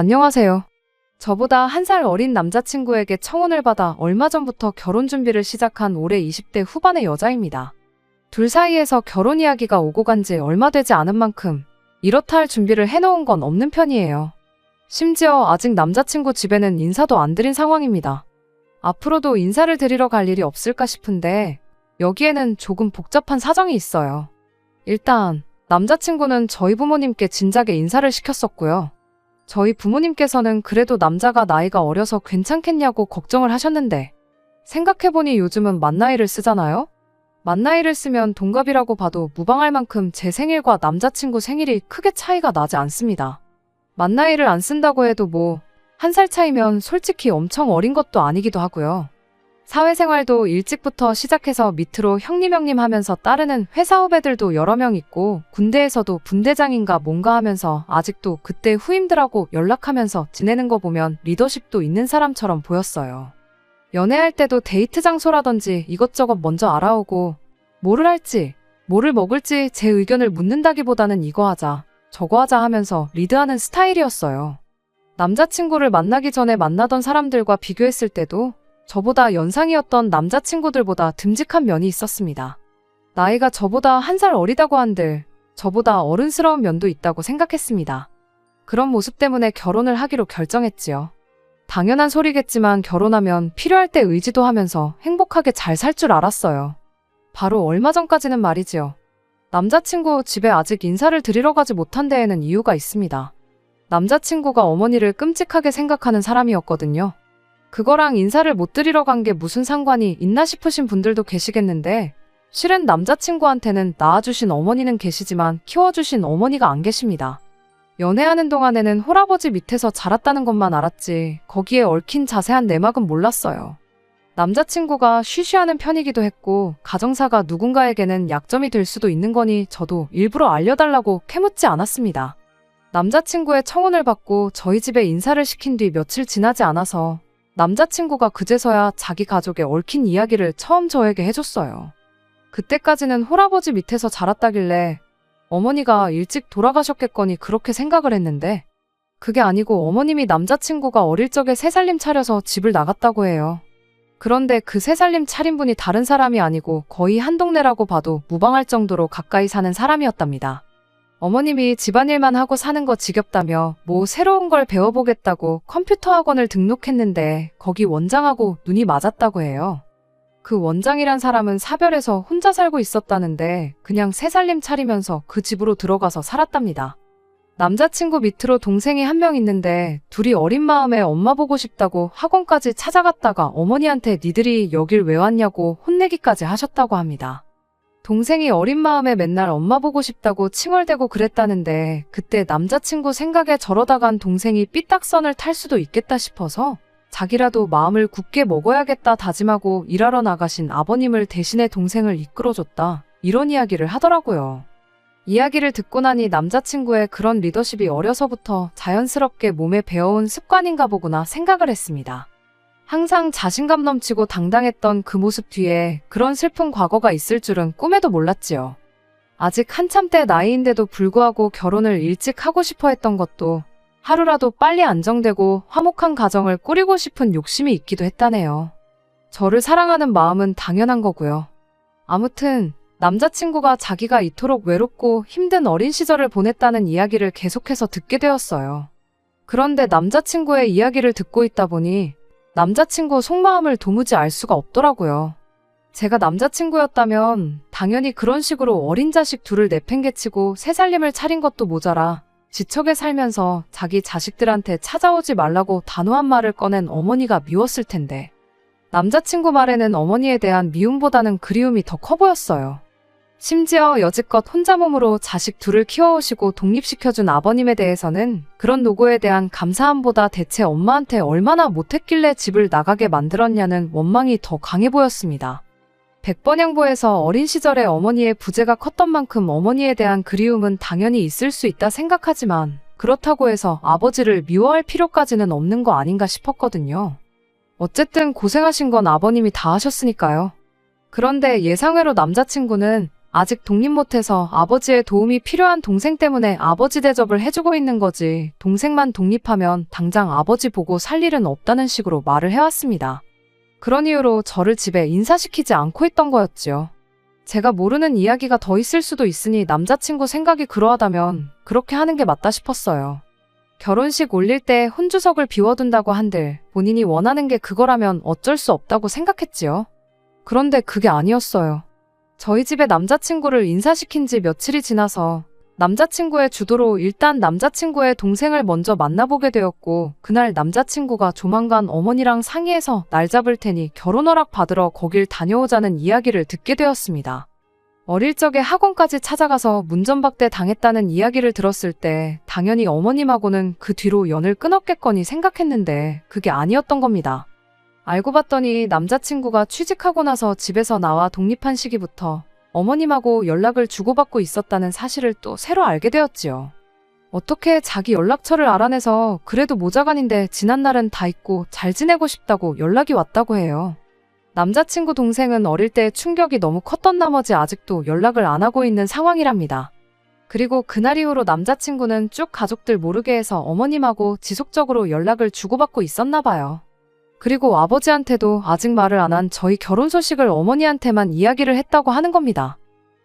안녕하세요. 저보다 1살 어린 남자친구에게 청혼을 받아 얼마 전부터 결혼 준비를 시작한 올해 20대 후반의 여자입니다. 둘 사이에서 결혼 이야기가 오고 간 지 얼마 되지 않은 만큼 이렇다 할 준비를 해놓은 건 없는 편이에요. 심지어 아직 남자친구 집에는 인사도 안 드린 상황입니다. 앞으로도 인사를 드리러 갈 일이 없을까 싶은데 여기에는 조금 복잡한 사정이 있어요. 일단 남자친구는 저희 부모님께 진작에 인사를 시켰었고요. 저희 부모님께서는 그래도 남자가 나이가 어려서 괜찮겠냐고 걱정을 하셨는데 생각해보니 요즘은 만나이를 쓰잖아요? 만나이를 쓰면 동갑이라고 봐도 무방할 만큼 제 생일과 남자친구 생일이 크게 차이가 나지 않습니다. 만나이를 안 쓴다고 해도 뭐 1살 차이면 솔직히 엄청 어린 것도 아니기도 하고요. 사회생활도 일찍부터 시작해서 밑으로 형님 하면서 따르는 회사 후배들도 여러 명 있고 군대에서도 분대장인가 뭔가 하면서 아직도 그때 후임들하고 연락하면서 지내는 거 보면 리더십도 있는 사람처럼 보였어요. 연애할 때도 데이트 장소라든지 이것저것 먼저 알아오고 뭐를 할지, 뭐를 먹을지 제 의견을 묻는다기보다는 이거 하자, 저거 하자 하면서 리드하는 스타일이었어요. 남자친구를 만나기 전에 만나던 사람들과 비교했을 때도 저보다 연상이었던 남자친구들보다 듬직한 면이 있었습니다. 나이가 저보다 1살 어리다고 한들 저보다 어른스러운 면도 있다고 생각했습니다. 그런 모습 때문에 결혼을 하기로 결정했지요. 당연한 소리겠지만 결혼하면 필요할 때 의지도 하면서 행복하게 잘 살 줄 알았어요. 바로 얼마 전까지는 말이지요. 남자친구 집에 아직 인사를 드리러 가지 못한 데에는 이유가 있습니다. 남자친구가 어머니를 끔찍하게 생각하는 사람이었거든요. 그거랑 인사를 못 드리러 간 게 무슨 상관이 있나 싶으신 분들도 계시겠는데 실은 남자친구한테는 낳아주신 어머니는 계시지만 키워주신 어머니가 안 계십니다. 연애하는 동안에는 홀아버지 밑에서 자랐다는 것만 알았지 거기에 얽힌 자세한 내막은 몰랐어요. 남자친구가 쉬쉬하는 편이기도 했고 가정사가 누군가에게는 약점이 될 수도 있는 거니 저도 일부러 알려달라고 캐묻지 않았습니다. 남자친구의 청혼을 받고 저희 집에 인사를 시킨 뒤 며칠 지나지 않아서 남자친구가 그제서야 자기 가족에 얽힌 이야기를 처음 저에게 해줬어요. 그때까지는 홀아버지 밑에서 자랐다길래 어머니가 일찍 돌아가셨겠거니 그렇게 생각을 했는데 그게 아니고 어머님이 남자친구가 어릴 적에 새살림 차려서 집을 나갔다고 해요. 그런데 그 새살림 차린 분이 다른 사람이 아니고 거의 한 동네라고 봐도 무방할 정도로 가까이 사는 사람이었답니다. 어머님이 집안일만 하고 사는 거 지겹다며 뭐 새로운 걸 배워보겠다고 컴퓨터 학원을 등록했는데 거기 원장하고 눈이 맞았다고 해요. 그 원장이란 사람은 사별해서 혼자 살고 있었다는데 그냥 새살림 차리면서 그 집으로 들어가서 살았답니다. 남자친구 밑으로 동생이 1명 있는데 둘이 어린 마음에 엄마 보고 싶다고 학원까지 찾아갔다가 어머니한테 니들이 여길 왜 왔냐고 혼내기까지 하셨다고 합니다. 동생이 어린 마음에 맨날 엄마 보고 싶다고 칭얼대고 그랬다는데 그때 남자친구 생각에 저러다간 동생이 삐딱선을 탈 수도 있겠다 싶어서 자기라도 마음을 굳게 먹어야겠다 다짐하고 일하러 나가신 아버님을 대신해 동생을 이끌어줬다. 이런 이야기를 하더라고요. 이야기를 듣고 나니 남자친구의 그런 리더십이 어려서부터 자연스럽게 몸에 배어온 습관인가 보구나 생각을 했습니다. 항상 자신감 넘치고 당당했던 그 모습 뒤에 그런 슬픈 과거가 있을 줄은 꿈에도 몰랐지요. 아직 한참 때 나이인데도 불구하고 결혼을 일찍 하고 싶어 했던 것도 하루라도 빨리 안정되고 화목한 가정을 꾸리고 싶은 욕심이 있기도 했다네요. 저를 사랑하는 마음은 당연한 거고요. 아무튼 남자친구가 자기가 이토록 외롭고 힘든 어린 시절을 보냈다는 이야기를 계속해서 듣게 되었어요. 그런데 남자친구의 이야기를 듣고 있다 보니 남자친구 속마음을 도무지 알 수가 없더라고요. 제가 남자친구였다면 당연히 그런 식으로 어린 자식 둘을 내팽개치고 새살림을 차린 것도 모자라 지척에 살면서 자기 자식들한테 찾아오지 말라고 단호한 말을 꺼낸 어머니가 미웠을 텐데 남자친구 말에는 어머니에 대한 미움보다는 그리움이 더 커 보였어요. 심지어 여지껏 혼자 몸으로 자식 둘을 키워오시고 독립시켜준 아버님에 대해서는 그런 노고에 대한 감사함보다 대체 엄마한테 얼마나 못했길래 집을 나가게 만들었냐는 원망이 더 강해 보였습니다. 백번양보에서 어린 시절에 어머니의 부재가 컸던 만큼 어머니에 대한 그리움은 당연히 있을 수 있다 생각하지만 그렇다고 해서 아버지를 미워할 필요까지는 없는 거 아닌가 싶었거든요. 어쨌든 고생하신 건 아버님이 다 하셨으니까요. 그런데 예상외로 남자친구는 아직 독립 못해서 아버지의 도움이 필요한 동생 때문에 아버지 대접을 해주고 있는 거지. 동생만 독립하면 당장 아버지 보고 살 일은 없다는 식으로 말을 해왔습니다. 그런 이유로 저를 집에 인사시키지 않고 있던 거였지요. 제가 모르는 이야기가 더 있을 수도 있으니 남자친구 생각이 그러하다면 그렇게 하는 게 맞다 싶었어요. 결혼식 올릴 때 혼주석을 비워둔다고 한들 본인이 원하는 게 그거라면 어쩔 수 없다고 생각했지요. 그런데 그게 아니었어요. 저희 집에 남자친구를 인사시킨 지 며칠이 지나서 남자친구의 주도로 일단 남자친구의 동생을 먼저 만나보게 되었고, 그날 남자친구가 조만간 어머니랑 상의해서 날 잡을 테니 결혼 허락 받으러 거길 다녀오자는 이야기를 듣게 되었습니다. 어릴 적에 학원까지 찾아가서 문전박대 당했다는 이야기를 들었을 때 당연히 어머님하고는 그 뒤로 연을 끊었겠거니 생각했는데 그게 아니었던 겁니다. 알고 봤더니 남자친구가 취직하고 나서 집에서 나와 독립한 시기부터 어머님하고 연락을 주고받고 있었다는 사실을 또 새로 알게 되었지요. 어떻게 자기 연락처를 알아내서 그래도 모자간인데 지난날은 다 잊고 잘 지내고 싶다고 연락이 왔다고 해요. 남자친구 동생은 어릴 때 충격이 너무 컸던 나머지 아직도 연락을 안 하고 있는 상황이랍니다. 그리고 그날 이후로 남자친구는 쭉 가족들 모르게 해서 어머님하고 지속적으로 연락을 주고받고 있었나 봐요. 그리고 아버지한테도 아직 말을 안 한 저희 결혼 소식을 어머니한테만 이야기를 했다고 하는 겁니다.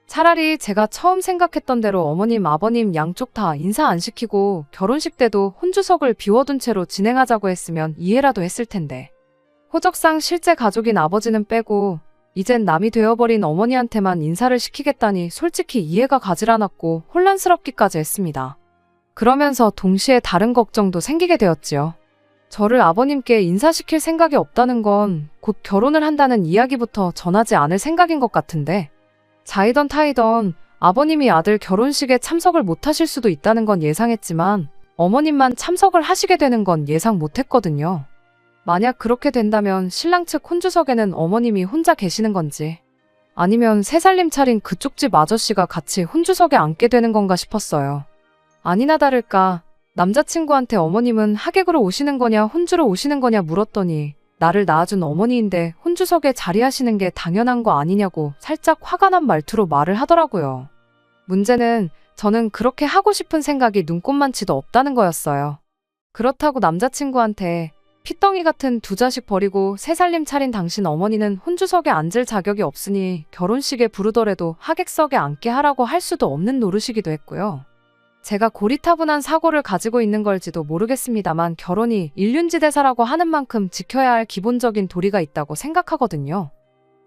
차라리 제가 처음 생각했던 대로 어머님, 아버님 양쪽 다 인사 안 시키고 결혼식 때도 혼주석을 비워둔 채로 진행하자고 했으면 이해라도 했을 텐데. 호적상 실제 가족인 아버지는 빼고 이젠 남이 되어버린 어머니한테만 인사를 시키겠다니 솔직히 이해가 가질 않았고 혼란스럽기까지 했습니다. 그러면서 동시에 다른 걱정도 생기게 되었지요. 저를 아버님께 인사시킬 생각이 없다는 건 곧 결혼을 한다는 이야기부터 전하지 않을 생각인 것 같은데, 자이던 타이던 아버님이 아들 결혼식에 참석을 못하실 수도 있다는 건 예상했지만 어머님만 참석을 하시게 되는 건 예상 못했거든요. 만약 그렇게 된다면 신랑 측 혼주석에는 어머님이 혼자 계시는 건지, 아니면 새살림 차린 그쪽 집 아저씨가 같이 혼주석에 앉게 되는 건가 싶었어요. 아니나 다를까 남자친구한테 어머님은 하객으로 오시는 거냐 혼주로 오시는 거냐 물었더니 나를 낳아준 어머니인데 혼주석에 자리하시는 게 당연한 거 아니냐고 살짝 화가 난 말투로 말을 하더라고요. 문제는 저는 그렇게 하고 싶은 생각이 눈꼽만치도 없다는 거였어요. 그렇다고 남자친구한테 피덩이 같은 두 자식 버리고 새살림 차린 당신 어머니는 혼주석에 앉을 자격이 없으니 결혼식에 부르더라도 하객석에 앉게 하라고 할 수도 없는 노릇이기도 했고요. 제가 고리타분한 사고를 가지고 있는 걸지도 모르겠습니다만 결혼이 일륜지대사라고 하는 만큼 지켜야 할 기본적인 도리가 있다고 생각하거든요.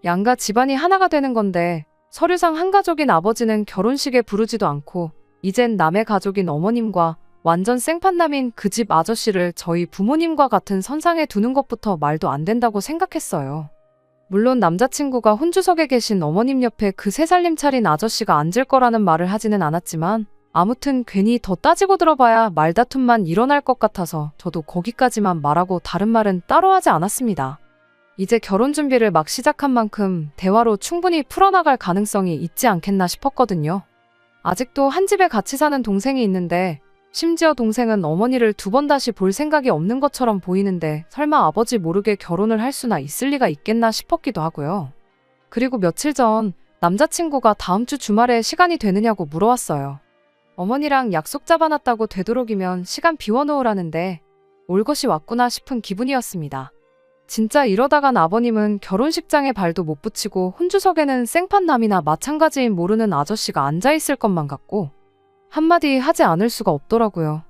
양가 집안이 하나가 되는 건데 서류상 한 가족인 아버지는 결혼식에 부르지도 않고 이젠 남의 가족인 어머님과 완전 생판남인 그 집 아저씨를 저희 부모님과 같은 선상에 두는 것부터 말도 안 된다고 생각했어요. 물론 남자친구가 혼주석에 계신 어머님 옆에 그 새살림 차린 아저씨가 앉을 거라는 말을 하지는 않았지만 아무튼 괜히 더 따지고 들어봐야 말다툼만 일어날 것 같아서 저도 거기까지만 말하고 다른 말은 따로 하지 않았습니다. 이제 결혼 준비를 막 시작한 만큼 대화로 충분히 풀어나갈 가능성이 있지 않겠나 싶었거든요. 아직도 한 집에 같이 사는 동생이 있는데 심지어 동생은 어머니를 두 번 다시 볼 생각이 없는 것처럼 보이는데 설마 아버지 모르게 결혼을 할 수나 있을 리가 있겠나 싶었기도 하고요. 그리고 며칠 전 남자친구가 다음 주 주말에 시간이 되느냐고 물어왔어요. 어머니랑 약속 잡아놨다고 되도록이면 시간 비워놓으라는데 올 것이 왔구나 싶은 기분이었습니다. 진짜 이러다간 아버님은 결혼식장에 발도 못 붙이고 혼주석에는 생판남이나 마찬가지인 모르는 아저씨가 앉아있을 것만 같고 한마디 하지 않을 수가 없더라고요.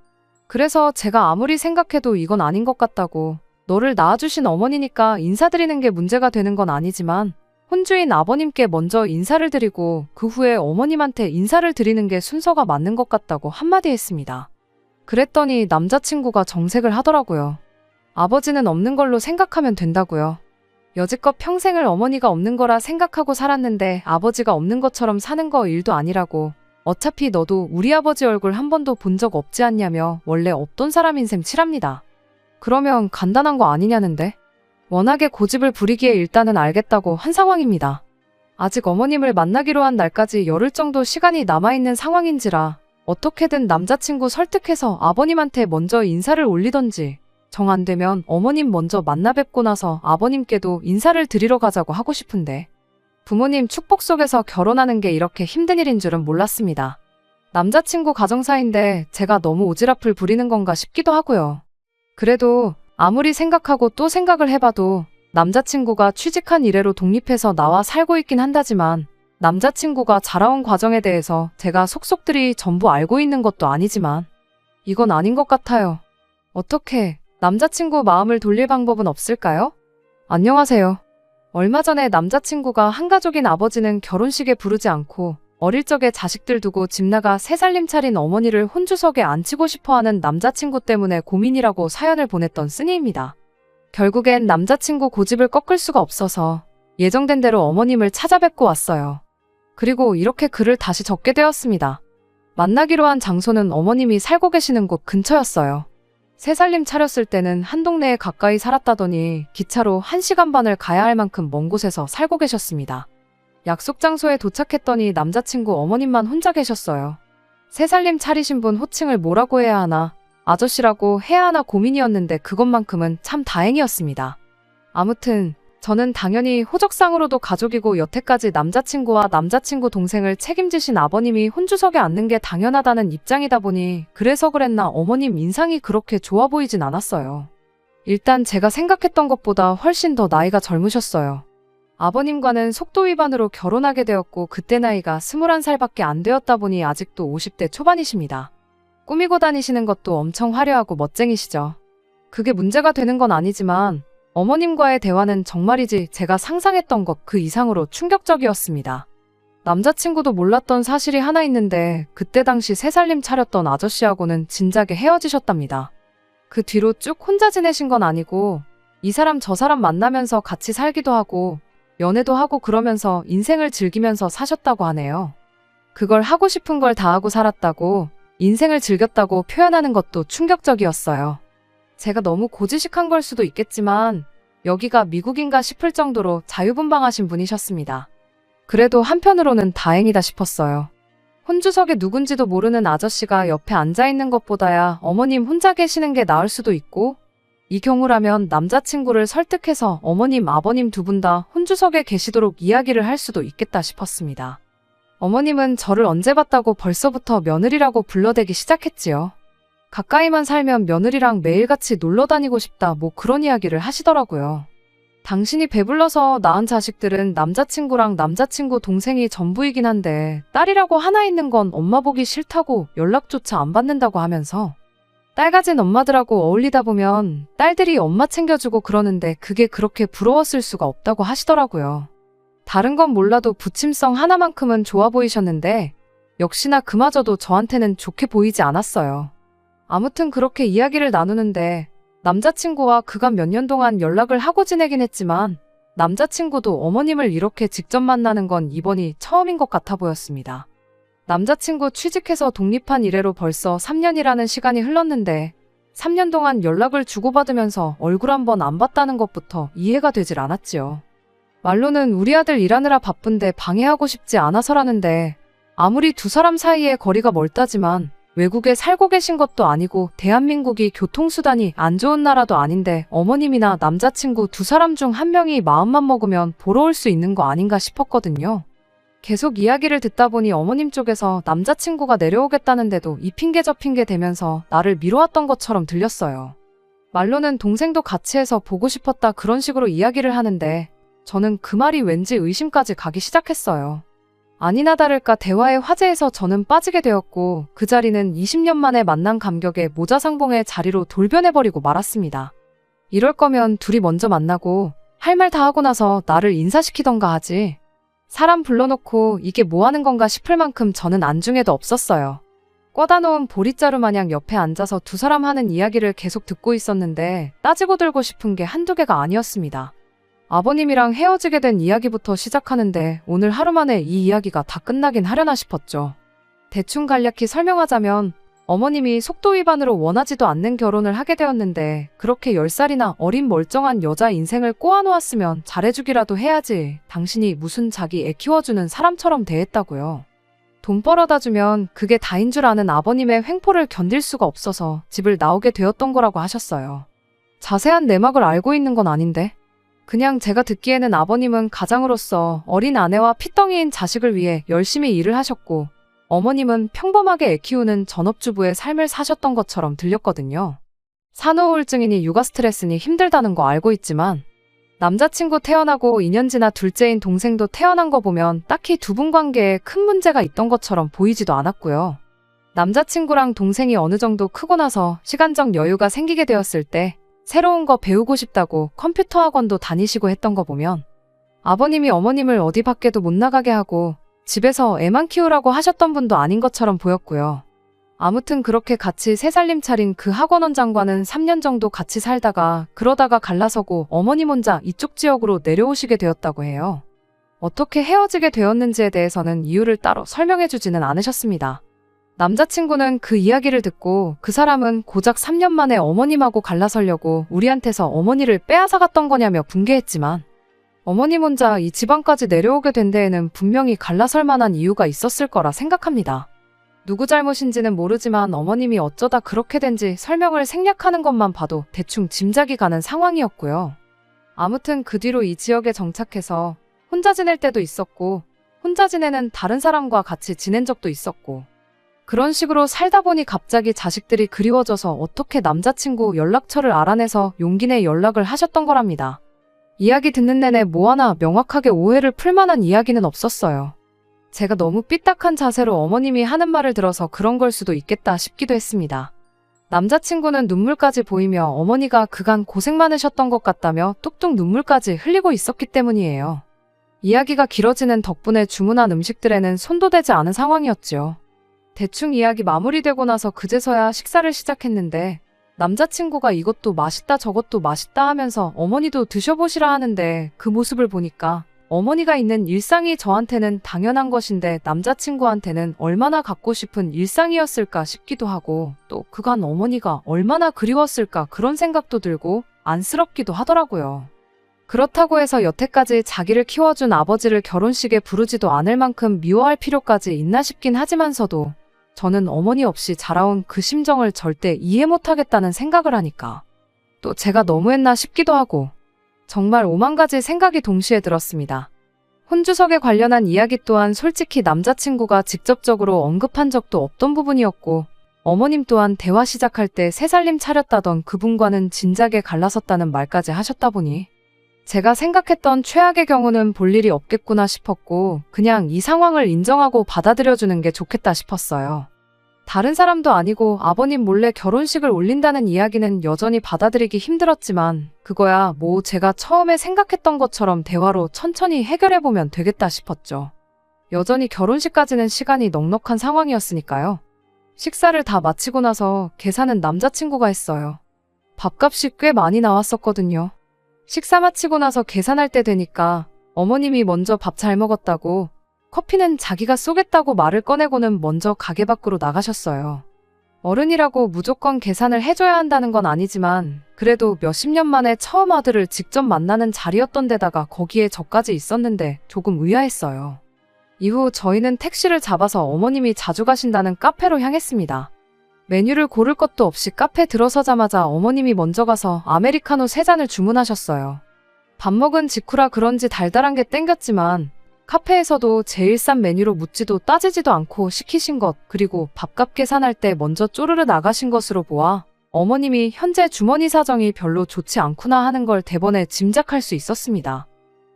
그래서 제가 아무리 생각해도 이건 아닌 것 같다고, 너를 낳아주신 어머니니까 인사드리는 게 문제가 되는 건 아니지만 혼주인 아버님께 먼저 인사를 드리고 그 후에 어머님한테 인사를 드리는 게 순서가 맞는 것 같다고 한마디 했습니다. 그랬더니 남자친구가 정색을 하더라고요. 아버지는 없는 걸로 생각하면 된다고요. 여지껏 평생을 어머니가 없는 거라 생각하고 살았는데 아버지가 없는 것처럼 사는 거 일도 아니라고, 어차피 너도 우리 아버지 얼굴 한 번도 본 적 없지 않냐며 원래 없던 사람인 셈 칠합니다. 그러면 간단한 거 아니냐는데? 워낙에 고집을 부리기에 일단은 알겠다고 한 상황입니다. 아직 어머님을 만나기로 한 날까지 열흘 정도 시간이 남아있는 상황인지라 어떻게든 남자친구 설득해서 아버님한테 먼저 인사를 올리던지, 정 안 되면 어머님 먼저 만나 뵙고 나서 아버님께도 인사를 드리러 가자고 하고 싶은데 부모님 축복 속에서 결혼하는 게 이렇게 힘든 일인 줄은 몰랐습니다. 남자친구 가정사인데 제가 너무 오지랖을 부리는 건가 싶기도 하고요. 그래도 아무리 생각하고 또 생각을 해봐도 남자친구가 취직한 이래로 독립해서 나와 살고 있긴 한다지만 남자친구가 자라온 과정에 대해서 제가 속속들이 전부 알고 있는 것도 아니지만 이건 아닌 것 같아요. 어떻게 남자친구 마음을 돌릴 방법은 없을까요? 안녕하세요. 얼마 전에 남자친구가 한가족인 아버지는 결혼식에 부르지 않고 어릴 적에 자식들 두고 집 나가 새 살림 차린 어머니를 혼주석에 앉히고 싶어하는 남자친구 때문에 고민이라고 사연을 보냈던 쓰니입니다. 결국엔 남자친구 고집을 꺾을 수가 없어서 예정된 대로 어머님을 찾아뵙고 왔어요. 그리고 이렇게 글을 다시 적게 되었습니다. 만나기로 한 장소는 어머님이 살고 계시는 곳 근처였어요. 새 살림 차렸을 때는 한 동네에 가까이 살았다더니 기차로 1시간 반을 가야 할 만큼 먼 곳에서 살고 계셨습니다. 약속 장소에 도착했더니 남자친구 어머님만 혼자 계셨어요. 새 살림 차리신 분 호칭을 뭐라고 해야 하나, 아저씨라고 해야 하나 고민이었는데 그것만큼은 참 다행이었습니다. 아무튼 저는 당연히 호적상으로도 가족이고 여태까지 남자친구와 남자친구 동생을 책임지신 아버님이 혼주석에 앉는 게 당연하다는 입장이다 보니 그래서 그랬나 어머님 인상이 그렇게 좋아 보이진 않았어요. 일단 제가 생각했던 것보다 훨씬 더 나이가 젊으셨어요. 아버님과는 속도 위반으로 결혼하게 되었고 그때 나이가 21살밖에 안 되었다 보니 아직도 50대 초반이십니다. 꾸미고 다니시는 것도 엄청 화려하고 멋쟁이시죠. 그게 문제가 되는 건 아니지만 어머님과의 대화는 정말이지 제가 상상했던 것 그 이상으로 충격적이었습니다. 남자친구도 몰랐던 사실이 하나 있는데 그때 당시 새 살림 차렸던 아저씨하고는 진작에 헤어지셨답니다. 그 뒤로 쭉 혼자 지내신 건 아니고 이 사람 저 사람 만나면서 같이 살기도 하고 연애도 하고 그러면서 인생을 즐기면서 사셨다고 하네요. 그걸 하고 싶은 걸 다 하고 살았다고 인생을 즐겼다고 표현하는 것도 충격적이었어요. 제가 너무 고지식한 걸 수도 있겠지만 여기가 미국인가 싶을 정도로 자유분방하신 분이셨습니다. 그래도 한편으로는 다행이다 싶었어요. 혼주석에 누군지도 모르는 아저씨가 옆에 앉아있는 것보다야 어머님 혼자 계시는 게 나을 수도 있고 이 경우라면 남자친구를 설득해서 어머님, 아버님 두 분 다 혼주석에 계시도록 이야기를 할 수도 있겠다 싶었습니다. 어머님은 저를 언제 봤다고 벌써부터 며느리라고 불러대기 시작했지요. 가까이만 살면 며느리랑 매일같이 놀러 다니고 싶다 뭐 그런 이야기를 하시더라고요. 당신이 배불러서 낳은 자식들은 남자친구랑 남자친구 동생이 전부이긴 한데 딸이라고 하나 있는 건 엄마 보기 싫다고 연락조차 안 받는다고 하면서 딸 가진 엄마들하고 어울리다 보면 딸들이 엄마 챙겨주고 그러는데 그게 그렇게 부러웠을 수가 없다고 하시더라고요. 다른 건 몰라도 부침성 하나만큼은 좋아 보이셨는데 역시나 그마저도 저한테는 좋게 보이지 않았어요. 아무튼 그렇게 이야기를 나누는데 남자친구와 그간 몇 년 동안 연락을 하고 지내긴 했지만 남자친구도 어머님을 이렇게 직접 만나는 건 이번이 처음인 것 같아 보였습니다. 남자친구 취직해서 독립한 이래로 벌써 3년이라는 시간이 흘렀는데 3년 동안 연락을 주고받으면서 얼굴 한번 안 봤다는 것부터 이해가 되질 않았지요. 말로는 우리 아들 일하느라 바쁜데 방해하고 싶지 않아서라는데 아무리 두 사람 사이에 거리가 멀다지만 외국에 살고 계신 것도 아니고 대한민국이 교통수단이 안 좋은 나라도 아닌데 어머님이나 남자친구 두 사람 중 한 명이 마음만 먹으면 보러 올 수 있는 거 아닌가 싶었거든요. 계속 이야기를 듣다 보니 어머님 쪽에서 남자친구가 내려오겠다는데도 이 핑계 저 핑계 대면서 나를 미뤄왔던 것처럼 들렸어요. 말로는 동생도 같이 해서 보고 싶었다 그런 식으로 이야기를 하는데 저는 그 말이 왠지 의심까지 가기 시작했어요. 아니나 다를까 대화의 화제에서 저는 빠지게 되었고 그 자리는 20년 만에 만난 감격에 모자상봉의 자리로 돌변해버리고 말았습니다. 이럴 거면 둘이 먼저 만나고 할 말 다 하고 나서 나를 인사시키던가 하지. 사람 불러놓고 이게 뭐 하는 건가 싶을 만큼 저는 안중에도 없었어요. 꿔다 놓은 보릿자루 마냥 옆에 앉아서 두 사람 하는 이야기를 계속 듣고 있었는데 따지고 들고 싶은 게 한두 개가 아니었습니다. 아버님이랑 헤어지게 된 이야기부터 시작하는데 오늘 하루 만에 이 이야기가 다 끝나긴 하려나 싶었죠. 대충 간략히 설명하자면 어머님이 속도 위반으로 원하지도 않는 결혼을 하게 되었는데 그렇게 10살이나 어린 멀쩡한 여자 인생을 꼬아놓았으면 잘해주기라도 해야지 당신이 무슨 자기 애 키워주는 사람처럼 대했다고요. 돈 벌어다 주면 그게 다인 줄 아는 아버님의 횡포를 견딜 수가 없어서 집을 나오게 되었던 거라고 하셨어요. 자세한 내막을 알고 있는 건 아닌데 그냥 제가 듣기에는 아버님은 가장으로서 어린 아내와 핏덩이인 자식을 위해 열심히 일을 하셨고, 어머님은 평범하게 애 키우는 전업주부의 삶을 사셨던 것처럼 들렸거든요. 산후우울증이니 육아 스트레스니 힘들다는 거 알고 있지만, 남자친구 태어나고 2년 지나 둘째인 동생도 태어난 거 보면 딱히 두 분 관계에 큰 문제가 있던 것처럼 보이지도 않았고요. 남자친구랑 동생이 어느 정도 크고 나서 시간적 여유가 생기게 되었을 때 새로운 거 배우고 싶다고 컴퓨터 학원도 다니시고 했던 거 보면 아버님이 어머님을 어디 밖에도 못 나가게 하고 집에서 애만 키우라고 하셨던 분도 아닌 것처럼 보였고요. 아무튼 그렇게 같이 새살림 차린 그 학원원장과는 3년 정도 같이 살다가 그러다가 갈라서고 어머님 혼자 이쪽 지역으로 내려오시게 되었다고 해요. 어떻게 헤어지게 되었는지에 대해서는 이유를 따로 설명해주지는 않으셨습니다. 남자친구는 그 이야기를 듣고 그 사람은 고작 3년 만에 어머님하고 갈라서려고 우리한테서 어머니를 빼앗아갔던 거냐며 분개했지만 어머님 혼자 이 지방까지 내려오게 된 데에는 분명히 갈라설 만한 이유가 있었을 거라 생각합니다. 누구 잘못인지는 모르지만 어머님이 어쩌다 그렇게 된지 설명을 생략하는 것만 봐도 대충 짐작이 가는 상황이었고요. 아무튼 그 뒤로 이 지역에 정착해서 혼자 지낼 때도 있었고 혼자 지내는 다른 사람과 같이 지낸 적도 있었고 그런 식으로 살다 보니 갑자기 자식들이 그리워져서 어떻게 남자친구 연락처를 알아내서 용기 내 연락을 하셨던 거랍니다. 이야기 듣는 내내 뭐 하나 명확하게 오해를 풀 만한 이야기는 없었어요. 제가 너무 삐딱한 자세로 어머님이 하는 말을 들어서 그런 걸 수도 있겠다 싶기도 했습니다. 남자친구는 눈물까지 보이며 어머니가 그간 고생 많으셨던 것 같다며 뚝뚝 눈물까지 흘리고 있었기 때문이에요. 이야기가 길어지는 덕분에 주문한 음식들에는 손도 대지 않은 상황이었죠. 대충 이야기 마무리되고 나서 그제서야 식사를 시작했는데 남자친구가 이것도 맛있다 저것도 맛있다 하면서 어머니도 드셔보시라 하는데 그 모습을 보니까 어머니가 있는 일상이 저한테는 당연한 것인데 남자친구한테는 얼마나 갖고 싶은 일상이었을까 싶기도 하고 또 그간 어머니가 얼마나 그리웠을까 그런 생각도 들고 안쓰럽기도 하더라고요. 그렇다고 해서 여태까지 자기를 키워준 아버지를 결혼식에 부르지도 않을 만큼 미워할 필요까지 있나 싶긴 하지만서도 저는 어머니 없이 자라온 그 심정을 절대 이해 못하겠다는 생각을 하니까 또 제가 너무했나 싶기도 하고 정말 오만 가지 생각이 동시에 들었습니다. 혼주석에 관련한 이야기 또한 솔직히 남자친구가 직접적으로 언급한 적도 없던 부분이었고 어머님 또한 대화 시작할 때 새살림 차렸다던 그분과는 진작에 갈라섰다는 말까지 하셨다 보니 제가 생각했던 최악의 경우는 볼 일이 없겠구나 싶었고 그냥 이 상황을 인정하고 받아들여주는 게 좋겠다 싶었어요. 다른 사람도 아니고 아버님 몰래 결혼식을 올린다는 이야기는 여전히 받아들이기 힘들었지만 그거야 뭐 제가 처음에 생각했던 것처럼 대화로 천천히 해결해보면 되겠다 싶었죠. 여전히 결혼식까지는 시간이 넉넉한 상황이었으니까요. 식사를 다 마치고 나서 계산은 남자친구가 했어요. 밥값이 꽤 많이 나왔었거든요. 식사 마치고 나서 계산할 때 되니까 어머님이 먼저 밥 잘 먹었다고 커피는 자기가 쏘겠다고 말을 꺼내고는 먼저 가게 밖으로 나가셨어요. 어른이라고 무조건 계산을 해줘야 한다는 건 아니지만 그래도 몇십 년 만에 처음 아들을 직접 만나는 자리였던 데다가 거기에 저까지 있었는데 조금 의아했어요. 이후 저희는 택시를 잡아서 어머님이 자주 가신다는 카페로 향했습니다. 메뉴를 고를 것도 없이 카페 들어서자마자 어머님이 먼저 가서 아메리카노 3잔을 주문하셨어요. 밥 먹은 직후라 그런지 달달한 게 땡겼지만 카페에서도 제일 싼 메뉴로 묻지도 따지지도 않고 시키신 것 그리고 밥값 계산할 때 먼저 쪼르르 나가신 것으로 보아 어머님이 현재 주머니 사정이 별로 좋지 않구나 하는 걸 대번에 짐작할 수 있었습니다.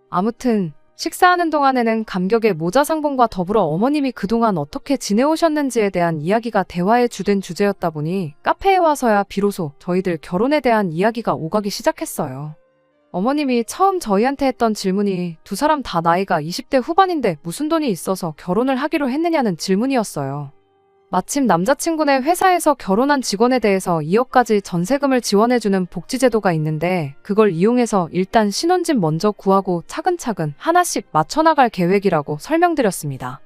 아무튼 식사하는 동안에는 감격의 모자 상봉과 더불어 어머님이 그동안 어떻게 지내오셨는지에 대한 이야기가 대화의 주된 주제였다 보니 카페에 와서야 비로소 저희들 결혼에 대한 이야기가 오가기 시작했어요. 어머님이 처음 저희한테 했던 질문이 두 사람 다 나이가 20대 후반인데 무슨 돈이 있어서 결혼을 하기로 했느냐는 질문이었어요. 마침 남자친구네 회사에서 결혼한 직원에 대해서 2억까지 전세금을 지원해주는 복지제도가 있는데 그걸 이용해서 일단 신혼집 먼저 구하고 차근차근 하나씩 맞춰나갈 계획이라고 설명드렸습니다.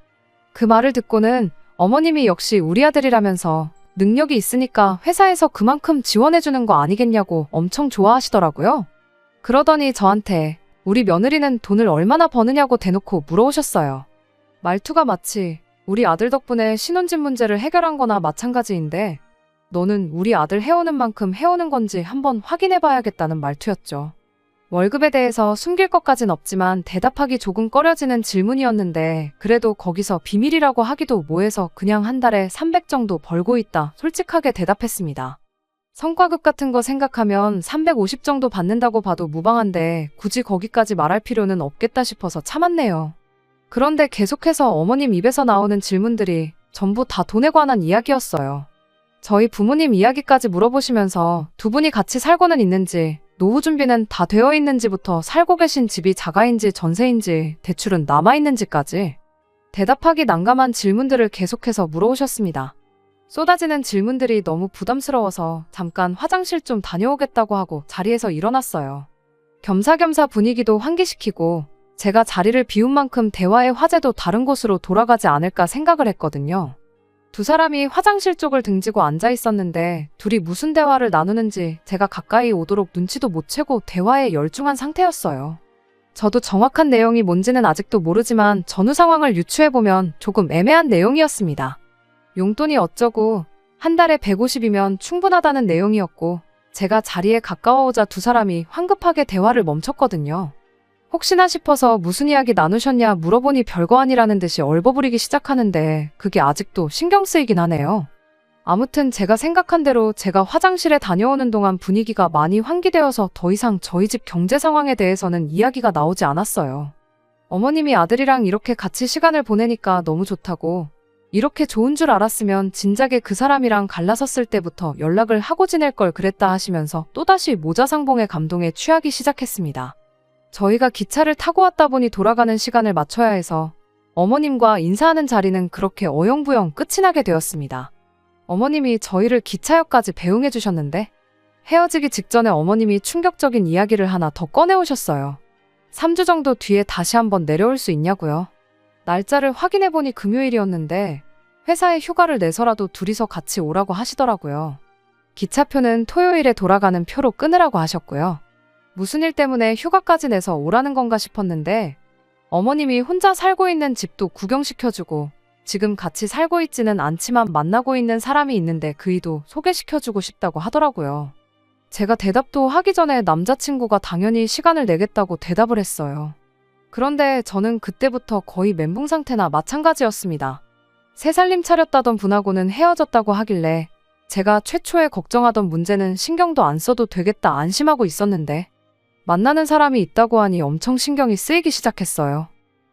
그 말을 듣고는 어머님이 역시 우리 아들이라면서 능력이 있으니까 회사에서 그만큼 지원해주는 거 아니겠냐고 엄청 좋아하시더라고요. 그러더니 저한테 우리 며느리는 돈을 얼마나 버느냐고 대놓고 물어오셨어요. 말투가 마치 우리 아들 덕분에 신혼집 문제를 해결한 거나 마찬가지인데 너는 우리 아들 해오는 만큼 해오는 건지 한번 확인해봐야겠다는 말투였죠. 월급에 대해서 숨길 것까진 없지만 대답하기 조금 꺼려지는 질문이었는데 그래도 거기서 비밀이라고 하기도 뭐해서 그냥 한 달에 300 정도 벌고 있다 솔직하게 대답했습니다. 성과급 같은 거 생각하면 350 정도 받는다고 봐도 무방한데 굳이 거기까지 말할 필요는 없겠다 싶어서 참았네요. 그런데 계속해서 어머님 입에서 나오는 질문들이 전부 다 돈에 관한 이야기였어요. 저희 부모님 이야기까지 물어보시면서 두 분이 같이 살고는 있는지, 노후 준비는 다 되어 있는지부터 살고 계신 집이 자가인지 전세인지, 대출은 남아있는지까지 대답하기 난감한 질문들을 계속해서 물어오셨습니다. 쏟아지는 질문들이 너무 부담스러워서 잠깐 화장실 좀 다녀오겠다고 하고 자리에서 일어났어요. 겸사겸사 분위기도 환기시키고 제가 자리를 비운 만큼 대화의 화제도 다른 곳으로 돌아가지 않을까 생각을 했거든요. 두 사람이 화장실 쪽을 등지고 앉아 있었는데 둘이 무슨 대화를 나누는지 제가 가까이 오도록 눈치도 못 채고 대화에 열중한 상태였어요. 저도 정확한 내용이 뭔지는 아직도 모르지만 전후 상황을 유추해보면 조금 애매한 내용이었습니다. 용돈이 어쩌고 한 달에 150이면 충분하다는 내용이었고 제가 자리에 가까워오자 두 사람이 황급하게 대화를 멈췄거든요. 혹시나 싶어서 무슨 이야기 나누셨냐 물어보니 별거 아니라는 듯이 얼버무리기 시작하는데 그게 아직도 신경 쓰이긴 하네요. 아무튼 제가 생각한 대로 제가 화장실에 다녀오는 동안 분위기가 많이 환기되어서 더 이상 저희 집 경제 상황에 대해서는 이야기가 나오지 않았어요. 어머님이 아들이랑 이렇게 같이 시간을 보내니까 너무 좋다고, 이렇게 좋은 줄 알았으면 진작에 그 사람이랑 갈라섰을 때부터 연락을 하고 지낼 걸 그랬다 하시면서 또다시 모자상봉의 감동에 취하기 시작했습니다. 저희가 기차를 타고 왔다 보니 돌아가는 시간을 맞춰야 해서 어머님과 인사하는 자리는 그렇게 어영부영 끝이 나게 되었습니다. 어머님이 저희를 기차역까지 배웅해 주셨는데 헤어지기 직전에 어머님이 충격적인 이야기를 하나 더 꺼내오셨어요. 3주 정도 뒤에 다시 한번 내려올 수 있냐고요. 날짜를 확인해보니 금요일이었는데 회사에 휴가를 내서라도 둘이서 같이 오라고 하시더라고요. 기차표는 토요일에 돌아가는 표로 끊으라고 하셨고요. 무슨 일 때문에 휴가까지 내서 오라는 건가 싶었는데 어머님이 혼자 살고 있는 집도 구경시켜주고 지금 같이 살고 있지는 않지만 만나고 있는 사람이 있는데 그이도 소개시켜주고 싶다고 하더라고요. 제가 대답도 하기 전에 남자친구가 당연히 시간을 내겠다고 대답을 했어요. 그런데 저는 그때부터 거의 멘붕 상태나 마찬가지였습니다. 새 살림 차렸다던 분하고는 헤어졌다고 하길래 제가 최초에 걱정하던 문제는 신경도 안 써도 되겠다 안심하고 있었는데 만나는 사람이 있다고 하니 엄청 신경이 쓰이기 시작했어요.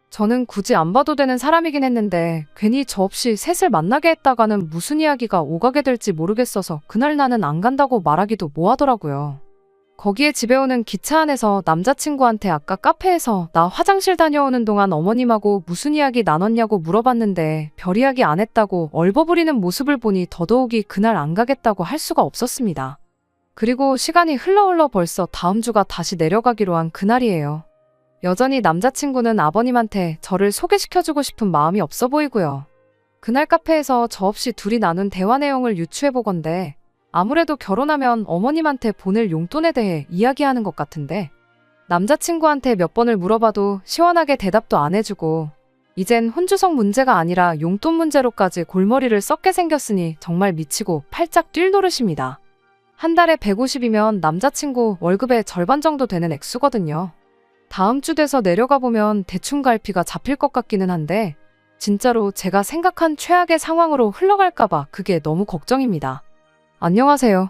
저는 굳이 안 봐도 되는 사람이긴 했는데 괜히 저 없이 셋을 만나게 했다가는 무슨 이야기가 오가게 될지 모르겠어서 그날 나는 안 간다고 말하기도 뭐하더라고요. 거기에 집에 오는 기차 안에서 남자친구한테 아까 카페에서 나 화장실 다녀오는 동안 어머님하고 무슨 이야기 나눴냐고 물어봤는데 별 이야기 안 했다고 얼버무리는 모습을 보니 더더욱이 그날 안 가겠다고 할 수가 없었습니다. 그리고 시간이 흘러 벌써 다음 주가 다시 내려가기로 한 그날이에요. 여전히 남자친구는 아버님한테 저를 소개시켜주고 싶은 마음이 없어 보이고요. 그날 카페에서 저 없이 둘이 나눈 대화 내용을 유추해보건대 아무래도 결혼하면 어머님한테 보낼 용돈에 대해 이야기하는 것 같은데 남자친구한테 몇 번을 물어봐도 시원하게 대답도 안 해주고 이젠 혼주성 문제가 아니라 용돈 문제로까지 골머리를 썩게 생겼으니 정말 미치고 팔짝 뛸 노릇입니다. 한 달에 150이면 남자친구 월급의 절반 정도 되는 액수거든요. 다음 주 돼서 내려가 보면 대충 갈피가 잡힐 것 같기는 한데 진짜로 제가 생각한 최악의 상황으로 흘러갈까봐 그게 너무 걱정입니다. 안녕하세요.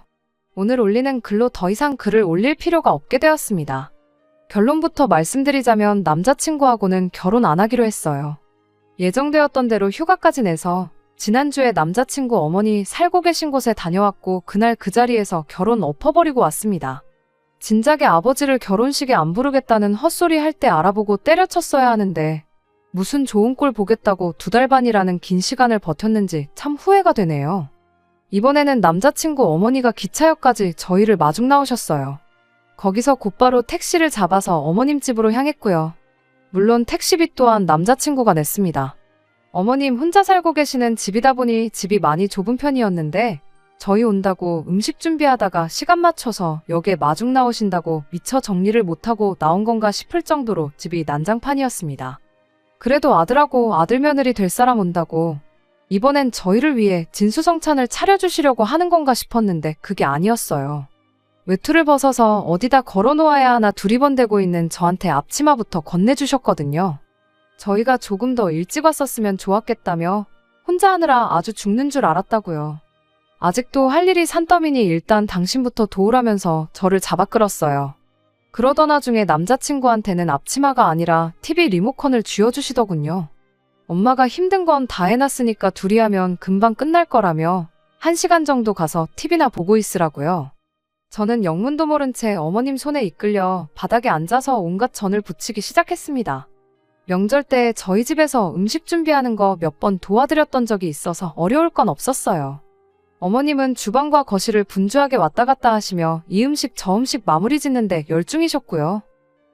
오늘 올리는 글로 더 이상 글을 올릴 필요가 없게 되었습니다. 결론부터 말씀드리자면 남자친구하고는 결혼 안 하기로 했어요. 예정되었던 대로 휴가까지 내서 지난주에 남자친구 어머니 살고 계신 곳에 다녀왔고 그날 그 자리에서 결혼 엎어버리고 왔습니다. 진작에 아버지를 결혼식에 안 부르겠다는 헛소리 할 때 알아보고 때려쳤어야 하는데 무슨 좋은 꼴 보겠다고 2달 반이라는 긴 시간을 버텼는지 참 후회가 되네요. 이번에는 남자친구 어머니가 기차역까지 저희를 마중 나오셨어요. 거기서 곧바로 택시를 잡아서 어머님 집으로 향했고요. 물론 택시비 또한 남자친구가 냈습니다. 어머님 혼자 살고 계시는 집이다 보니 집이 많이 좁은 편이었는데 저희 온다고 음식 준비하다가 시간 맞춰서 역에 마중 나오신다고 미처 정리를 못하고 나온 건가 싶을 정도로 집이 난장판이었습니다. 그래도 아들하고 아들 며느리 될 사람 온다고 이번엔 저희를 위해 진수성찬을 차려주시려고 하는 건가 싶었는데 그게 아니었어요. 외투를 벗어서 어디다 걸어놓아야 하나 두리번대고 있는 저한테 앞치마부터 건네주셨거든요. 저희가 조금 더 일찍 왔었으면 좋았겠다며 혼자 하느라 아주 죽는 줄 알았다고요. 아직도 할 일이 산더미니 일단 당신부터 도우라면서 저를 잡아 끌었어요. 그러던 와중에 남자친구한테는 앞치마가 아니라 TV 리모컨을 쥐어주시더군요. 엄마가 힘든 건 다 해놨으니까 둘이 하면 금방 끝날 거라며 1시간 정도 가서 TV나 보고 있으라고요. 저는 영문도 모른 채 어머님 손에 이끌려 바닥에 앉아서 온갖 전을 부치기 시작했습니다. 명절 때 저희 집에서 음식 준비하는 거 몇 번 도와드렸던 적이 있어서 어려울 건 없었어요. 어머님은 주방과 거실을 분주하게 왔다 갔다 하시며 이 음식 저 음식 마무리 짓는데 열중이셨고요.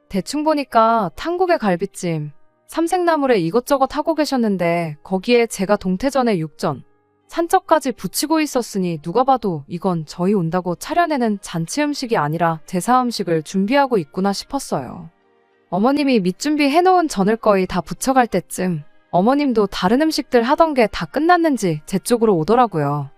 대충 보니까 탕국에 갈비찜, 삼색나물에 이것저것 하고 계셨는데 거기에 제가 동태전에 육전, 산적까지 붙이고 있었으니 누가 봐도 이건 저희 온다고 차려내는 잔치 음식이 아니라 제사 음식을 준비하고 있구나 싶었어요. 어머님이 밑준비 해놓은 전을 거의 다 부쳐갈 때쯤 어머님도 다른 음식들 하던 게 다 끝났는지 제 쪽으로 오더라고요.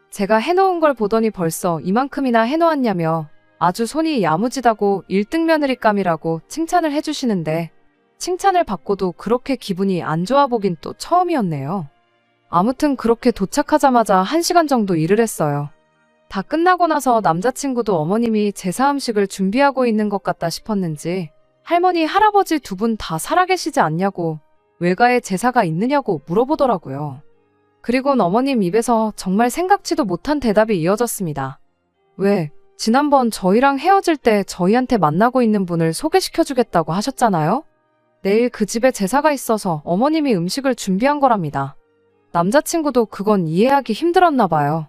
제가 해놓은 걸 보더니 벌써 이만큼이나 해놓았냐며 아주 손이 야무지다고 1등 며느리감이라고 칭찬을 해주시는데 칭찬을 받고도 그렇게 기분이 안 좋아 보긴 또 처음이었네요. 아무튼 그렇게 도착하자마자 1시간 정도 일을 했어요. 다 끝나고 나서 남자친구도 어머님이 제사 음식을 준비하고 있는 것 같다 싶었는지 할머니, 할아버지 두 분 다 살아계시지 않냐고 외가에 제사가 있느냐고 물어보더라고요. 그리곤 어머님 입에서 정말 생각지도 못한 대답이 이어졌습니다. 왜, 지난번 저희랑 헤어질 때 저희한테 만나고 있는 분을 소개시켜주겠다고 하셨잖아요? 내일 그 집에 제사가 있어서 어머님이 음식을 준비한 거랍니다. 남자친구도 그건 이해하기 힘들었나 봐요.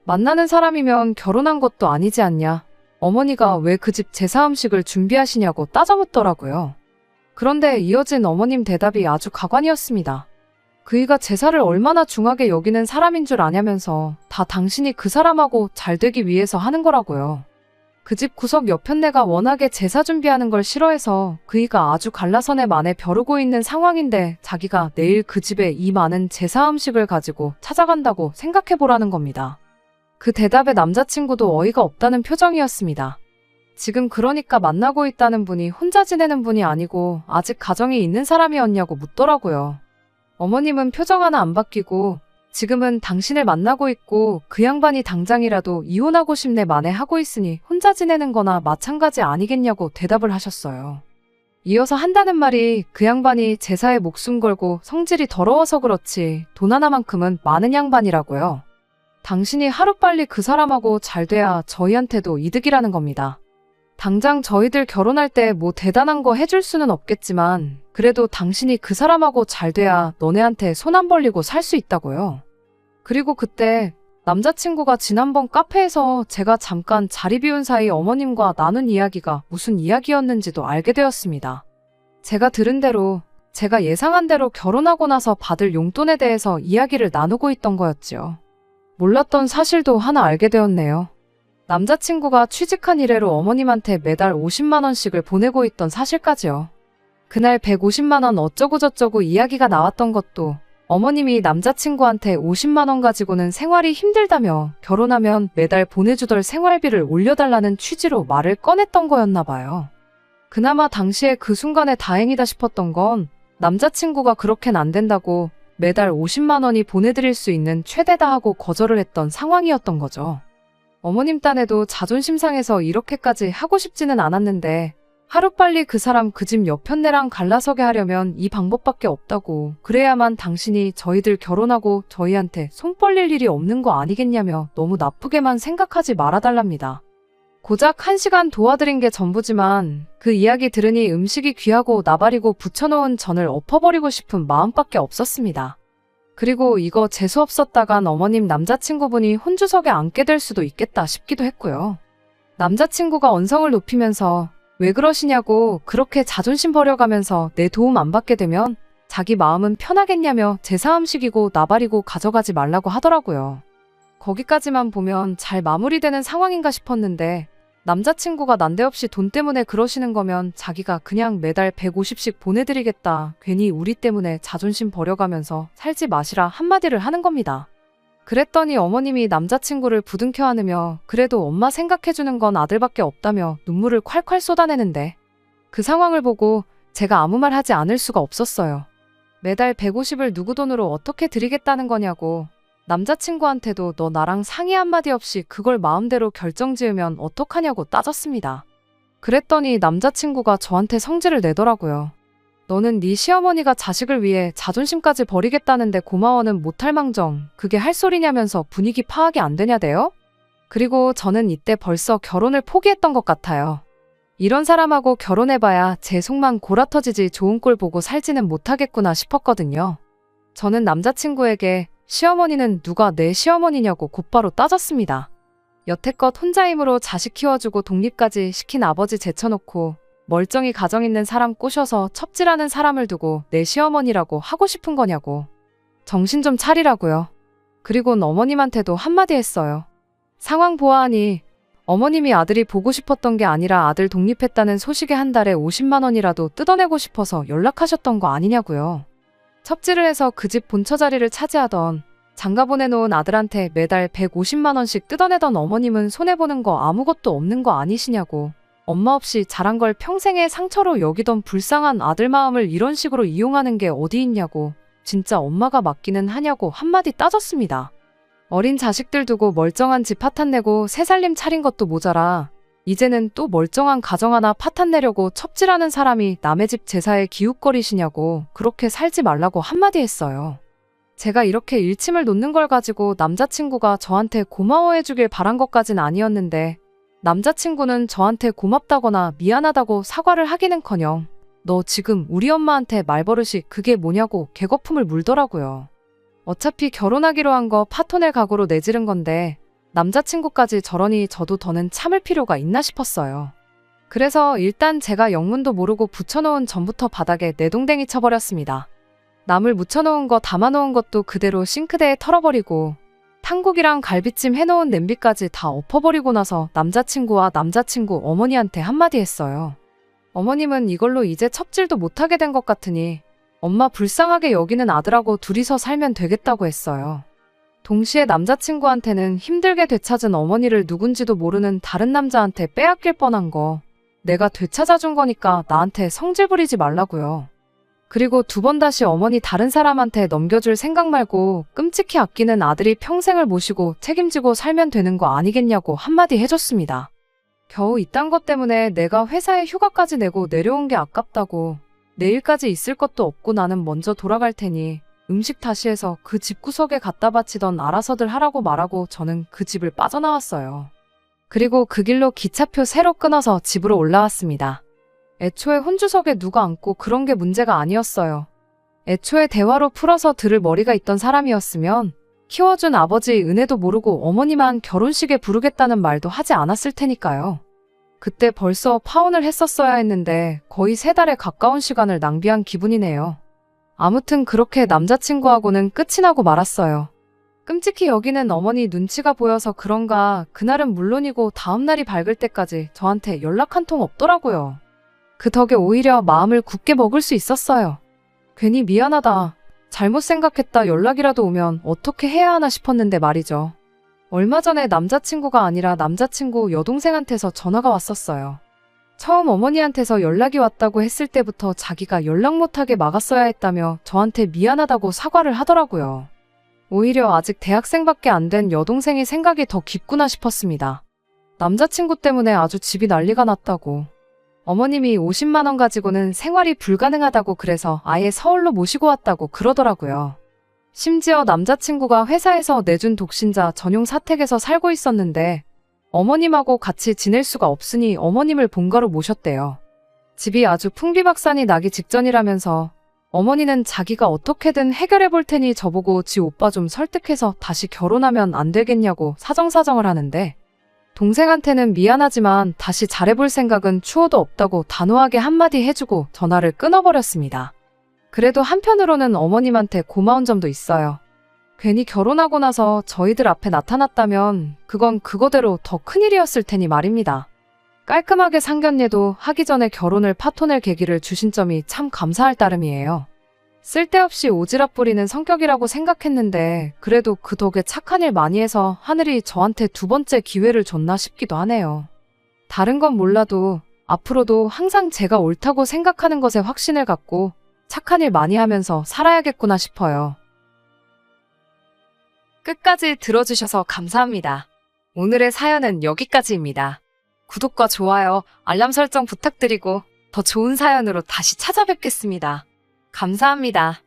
만나는 사람이면 결혼한 것도 아니지 않냐. 어머니가 왜 그 집 제사 음식을 준비하시냐고 따져묻더라고요. 그런데 이어진 어머님 대답이 아주 가관이었습니다. 그이가 제사를 얼마나 중하게 여기는 사람인 줄 아냐면서 다 당신이 그 사람하고 잘 되기 위해서 하는 거라고요. 그 집 구석 여편네가 워낙에 제사 준비하는 걸 싫어해서 그이가 아주 갈라선에 만에 벼르고 있는 상황인데 자기가 내일 그 집에 이 많은 제사 음식을 가지고 찾아간다고 생각해보라는 겁니다. 그 대답에 남자친구도 어이가 없다는 표정이었습니다. 지금 그러니까 만나고 있다는 분이 혼자 지내는 분이 아니고 아직 가정이 있는 사람이었냐고 묻더라고요. 어머님은 표정 하나 안 바뀌고 지금은 당신을 만나고 있고 그 양반이 당장이라도 이혼하고 싶네 만에 하고 있으니 혼자 지내는 거나 마찬가지 아니겠냐고 대답을 하셨어요. 이어서 한다는 말이 그 양반이 제사에 목숨 걸고 성질이 더러워서 그렇지 돈 하나만큼은 많은 양반이라고요. 당신이 하루빨리 그 사람하고 잘 돼야 저희한테도 이득이라는 겁니다. 당장 저희들 결혼할 때 뭐 대단한 거 해줄 수는 없겠지만 그래도 당신이 그 사람하고 잘 돼야 너네한테 손 안 벌리고 살 수 있다고요. 그리고 그때 남자친구가 지난번 카페에서 제가 잠깐 자리 비운 사이 어머님과 나눈 이야기가 무슨 이야기였는지도 알게 되었습니다. 제가 들은 대로 제가 예상한 대로 결혼하고 나서 받을 용돈에 대해서 이야기를 나누고 있던 거였지요. 몰랐던 사실도 하나 알게 되었네요. 남자친구가 취직한 이래로 어머님한테 매달 50만 원씩을 보내고 있던 사실까지요. 그날 150만 원 어쩌고저쩌고 이야기가 나왔던 것도 어머님이 남자친구한테 50만 원 가지고는 생활이 힘들다며 결혼하면 매달 보내주던 생활비를 올려달라는 취지로 말을 꺼냈던 거였나 봐요. 그나마 당시에 그 순간에 다행이다 싶었던 건 남자친구가 그렇게는 안 된다고 매달 50만 원이 보내드릴 수 있는 최대다 하고 거절을 했던 상황이었던 거죠. 어머님 딴에도 자존심 상해서 이렇게까지 하고 싶지는 않았는데 하루빨리 그 사람 그 집 여편네랑 갈라서게 하려면 이 방법밖에 없다고 그래야만 당신이 저희들 결혼하고 저희한테 손 벌릴 일이 없는 거 아니겠냐며 너무 나쁘게만 생각하지 말아달랍니다. 고작 1시간 도와드린 게 전부지만 그 이야기 들으니 음식이 귀하고 나발이고 부쳐놓은 전을 엎어버리고 싶은 마음밖에 없었습니다. 그리고 이거 재수없었다간 어머님 남자친구분이 혼주석에 앉게 될 수도 있겠다 싶기도 했고요. 남자친구가 언성을 높이면서 왜 그러시냐고 그렇게 자존심 버려가면서 내 도움 안 받게 되면 자기 마음은 편하겠냐며 제사 음식이고 나발이고 가져가지 말라고 하더라고요. 거기까지만 보면 잘 마무리되는 상황인가 싶었는데 남자친구가 난데없이 돈 때문에 그러시는 거면 자기가 그냥 매달 150씩 보내드리겠다. 괜히 우리 때문에 자존심 버려가면서 살지 마시라 한마디를 하는 겁니다. 그랬더니 어머님이 남자친구를 부둥켜 안으며 그래도 엄마 생각해주는 건 아들밖에 없다며 눈물을 콸콸 쏟아내는데 그 상황을 보고 제가 아무 말 하지 않을 수가 없었어요. 매달 150을 누구 돈으로 어떻게 드리겠다는 거냐고. 남자친구한테도 너 나랑 상의 한마디 없이 그걸 마음대로 결정지으면 어떡하냐고 따졌습니다. 그랬더니 남자친구가 저한테 성질을 내더라고요. 너는 네 시어머니가 자식을 위해 자존심까지 버리겠다는데 고마워는 못할 망정 그게 할 소리냐면서 분위기 파악이 안 되냐대요? 그리고 저는 이때 벌써 결혼을 포기했던 것 같아요. 이런 사람하고 결혼해봐야 제 속만 골아터지지 좋은 꼴 보고 살지는 못하겠구나 싶었거든요. 저는 남자친구에게 시어머니는 누가 내 시어머니냐고 곧바로 따졌습니다. 여태껏 혼자 힘으로 자식 키워주고 독립까지 시킨 아버지 제쳐놓고 멀쩡히 가정 있는 사람 꼬셔서 첩질하는 사람을 두고 내 시어머니라고 하고 싶은 거냐고. 정신 좀 차리라고요. 그리곤 어머님한테도 한마디 했어요. 상황 보아하니 어머님이 아들이 보고 싶었던 게 아니라 아들 독립했다는 소식에 한 달에 50만 원이라도 뜯어내고 싶어서 연락하셨던 거 아니냐고요. 첩질을 해서 그 집 본처 자리를 차지하던 장가 보내놓은 아들한테 매달 150만 원씩 뜯어내던 어머님은 손해보는 거 아무것도 없는 거 아니시냐고. 엄마 없이 자란 걸 평생의 상처로 여기던 불쌍한 아들 마음을 이런 식으로 이용하는 게 어디 있냐고. 진짜 엄마가 맞기는 하냐고 한마디 따졌습니다. 어린 자식들 두고 멀쩡한 집 파탄내고 새 살림 차린 것도 모자라 이제는 또 멀쩡한 가정 하나 파탄내려고 첩질하는 사람이 남의 집 제사에 기웃거리시냐고 그렇게 살지 말라고 한마디 했어요. 제가 이렇게 일침을 놓는 걸 가지고 남자친구가 저한테 고마워해주길 바란 것까진 아니었는데 남자친구는 저한테 고맙다거나 미안하다고 사과를 하기는커녕 너 지금 우리 엄마한테 말버릇이 그게 뭐냐고 개거품을 물더라고요. 어차피 결혼하기로 한 거 파토낼 각오로 내지른 건데 남자친구까지 저러니 저도 더는 참을 필요가 있나 싶었어요. 그래서 일단 제가 영문도 모르고 붙여놓은 전부터 바닥에 내동댕이 쳐버렸습니다. 나물 묻혀놓은 거 담아놓은 것도 그대로 싱크대에 털어버리고 탕국이랑 갈비찜 해놓은 냄비까지 다 엎어버리고 나서 남자친구와 남자친구 어머니한테 한마디 했어요. 어머님은 이걸로 이제 첩질도 못하게 된 것 같으니 엄마 불쌍하게 여기는 아들하고 둘이서 살면 되겠다고 했어요. 동시에 남자친구한테는 힘들게 되찾은 어머니를 누군지도 모르는 다른 남자한테 빼앗길 뻔한 거 내가 되찾아준 거니까 나한테 성질 부리지 말라고요. 그리고 두 번 다시 어머니 다른 사람한테 넘겨줄 생각 말고 끔찍히 아끼는 아들이 평생을 모시고 책임지고 살면 되는 거 아니겠냐고 한마디 해줬습니다. 겨우 이딴 것 때문에 내가 회사에 휴가까지 내고 내려온 게 아깝다고 내일까지 있을 것도 없고 나는 먼저 돌아갈 테니 음식 다시 해서 그 집구석에 갖다 바치던 알아서들 하라고 말하고 저는 그 집을 빠져나왔어요. 그리고 그 길로 기차표 새로 끊어서 집으로 올라왔습니다. 애초에 혼주석에 누가 앉고 그런 게 문제가 아니었어요. 애초에 대화로 풀어서 들을 머리가 있던 사람이었으면 키워준 아버지의 은혜도 모르고 어머니만 결혼식에 부르겠다는 말도 하지 않았을 테니까요. 그때 벌써 파혼을 했었어야 했는데 거의 3달에 가까운 시간을 낭비한 기분이네요. 아무튼 그렇게 남자친구하고는 끝이 나고 말았어요. 끔찍히 여기는 어머니 눈치가 보여서 그런가 그날은 물론이고 다음날이 밝을 때까지 저한테 연락 한 통 없더라고요. 그 덕에 오히려 마음을 굳게 먹을 수 있었어요. 괜히 미안하다, 잘못 생각했다 연락이라도 오면 어떻게 해야 하나 싶었는데 말이죠. 얼마 전에 남자친구가 아니라 남자친구 여동생한테서 전화가 왔었어요. 처음 어머니한테서 연락이 왔다고 했을 때부터 자기가 연락 못하게 막았어야 했다며 저한테 미안하다고 사과를 하더라고요. 오히려 아직 대학생밖에 안 된 여동생이 생각이 더 깊구나 싶었습니다. 남자친구 때문에 아주 집이 난리가 났다고. 어머님이 50만 원 가지고는 생활이 불가능하다고 그래서 아예 서울로 모시고 왔다고 그러더라고요. 심지어 남자친구가 회사에서 내준 독신자 전용 사택에서 살고 있었는데 어머님하고 같이 지낼 수가 없으니 어머님을 본가로 모셨대요. 집이 아주 풍비박산이 나기 직전이라면서 어머니는 자기가 어떻게든 해결해 볼 테니 저보고 지 오빠 좀 설득해서 다시 결혼하면 안 되겠냐고 사정사정을 하는데 동생한테는 미안하지만 다시 잘해볼 생각은 추호도 없다고 단호하게 한마디 해주고 전화를 끊어버렸습니다. 그래도 한편으로는 어머님한테 고마운 점도 있어요. 괜히 결혼하고 나서 저희들 앞에 나타났다면 그건 그거대로 더 큰일이었을 테니 말입니다. 깔끔하게 상견례도 하기 전에 결혼을 파토낼 계기를 주신 점이 참 감사할 따름이에요. 쓸데없이 오지랖 부리는 성격이라고 생각했는데 그래도 그 덕에 착한 일 많이 해서 하늘이 저한테 두 번째 기회를 줬나 싶기도 하네요. 다른 건 몰라도 앞으로도 항상 제가 옳다고 생각하는 것에 확신을 갖고 착한 일 많이 하면서 살아야겠구나 싶어요. 끝까지 들어주셔서 감사합니다. 오늘의 사연은 여기까지입니다. 구독과 좋아요, 알람 설정 부탁드리고 더 좋은 사연으로 다시 찾아뵙겠습니다. 감사합니다.